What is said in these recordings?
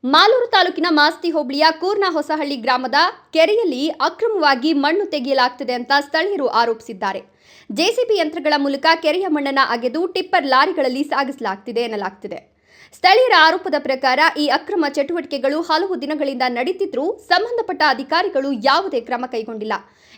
ಮಾಲೂರು ತಾಲೂಕಿನ ಮಾಸ್ತಿ ಹೋಬಳಿಯ ಕೂರ್ನ ಹೊಸಹಳ್ಳಿ ಗ್ರಾಮದ ಕೆರೆಯಲ್ಲಿ ಅಕ್ರಮವಾಗಿ ಮಣ್ಣು ತೆಗೆಯಲಾಗುತ್ತಿದೆ ಅಂತ ಸ್ಥಳೀಯರು ಆರೋಪಿಸಿದ್ದಾರೆ. ಜೆಸಿಬಿ ಯಂತ್ರಗಳ ಮೂಲಕ ಕೆರೆಯ ಮಣ್ಣನ್ನು ಅಗೆದು ಟಿಪ್ಪರ್ ಲಾರಿಗಳಲ್ಲಿ ಸಾಗಿಸಲಾಗುತ್ತಿದೆ ಎನ್ನಲಾಗುತ್ತಿದೆ. ಸ್ಥಳೀಯರ ಆರೋಪದ ಪ್ರಕಾರ ಈ ಅಕ್ರಮ ಚಟುವಟಿಕೆಗಳು ಹಲವು ದಿನಗಳಿಂದ ನಡೆಯುತ್ತಿದ್ದರೂ ಸಂಬಂಧಪಟ್ಟ ಅಧಿಕಾರಿಗಳು ಯಾವುದೇ ಕ್ರಮ ಕೈಗೊಂಡಿಲ್ಲ.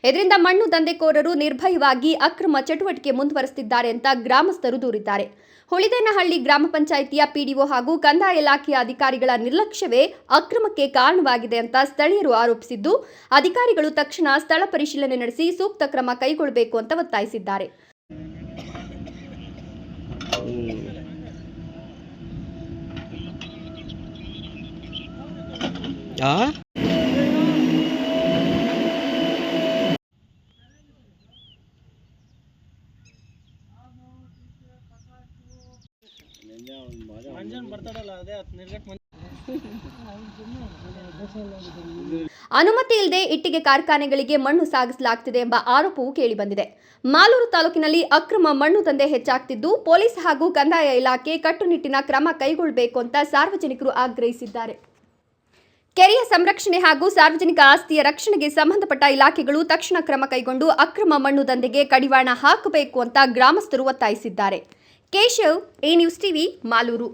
ಇದರಿಂದ ಮಣ್ಣು ದಂಧೆಕೋರರು ನಿರ್ಭಯವಾಗಿ ಅಕ್ರಮ ಚಟುವಟಿಕೆ ಮುಂದುವರೆಸುತ್ತಿದ್ದಾರೆ ಅಂತ ಗ್ರಾಮಸ್ಥರು ದೂರಿದ್ದಾರೆ. ಹುಳಿದೇನಹಳ್ಳಿ ಗ್ರಾಮ ಪಂಚಾಯಿತಿಯ ಪಿಡಿಒ ಹಾಗೂ ಕಂದಾಯ ಇಲಾಖೆಯ ಅಧಿಕಾರಿಗಳ ನಿರ್ಲಕ್ಷ್ಯವೇ ಅಕ್ರಮಕ್ಕೆ ಕಾರಣವಾಗಿದೆ ಅಂತ ಸ್ಥಳೀಯರು ಆರೋಪಿಸಿದ್ದು, ಅಧಿಕಾರಿಗಳು ತಕ್ಷಣ ಸ್ಥಳ ಪರಿಶೀಲನೆ ನಡೆಸಿ ಸೂಕ್ತ ಕ್ರಮ ಕೈಗೊಳ್ಳಬೇಕು ಅಂತ ಒತ್ತಾಯಿಸಿದ್ದಾರೆ. ಅನುಮತಿ ಇಲ್ಲದೆ ಇಟ್ಟಿಗೆ ಕಾರ್ಖಾನೆಗಳಿಗೆ ಮಣ್ಣು ಸಾಗಿಸಲಾಗುತ್ತಿದೆ ಎಂಬ ಆರೋಪವು ಕೇಳಿಬಂದಿದೆ. ಮಾಲೂರು ತಾಲೂಕಿನಲ್ಲಿ ಅಕ್ರಮ ಮಣ್ಣು ದಂಧೆ ಹೆಚ್ಚಾಗುತ್ತಿದ್ದು, ಪೊಲೀಸ್ ಹಾಗೂ ಕಂದಾಯ ಇಲಾಖೆ ಕಟ್ಟುನಿಟ್ಟಿನ ಕ್ರಮ ಕೈಗೊಳ್ಳಬೇಕು ಅಂತ ಸಾರ್ವಜನಿಕರು ಆಗ್ರಹಿಸಿದ್ದಾರೆ. ಕೆರೆಯ ಸಂರಕ್ಷಣೆ ಹಾಗೂ ಸಾರ್ವಜನಿಕ ಆಸ್ತಿಯ ರಕ್ಷಣೆಗೆ ಸಂಬಂಧಪಟ್ಟ ಇಲಾಖೆಗಳು ತಕ್ಷಣ ಕ್ರಮ ಕೈಗೊಂಡು ಅಕ್ರಮ ಮಣ್ಣು ದಂಧೆಗೆ ಕಡಿವಾಣ ಹಾಕಬೇಕು ಅಂತ ಗ್ರಾಮಸ್ಥರು ಒತ್ತಾಯಿಸಿದ್ದಾರೆ. Keshav, A news TV, Malur.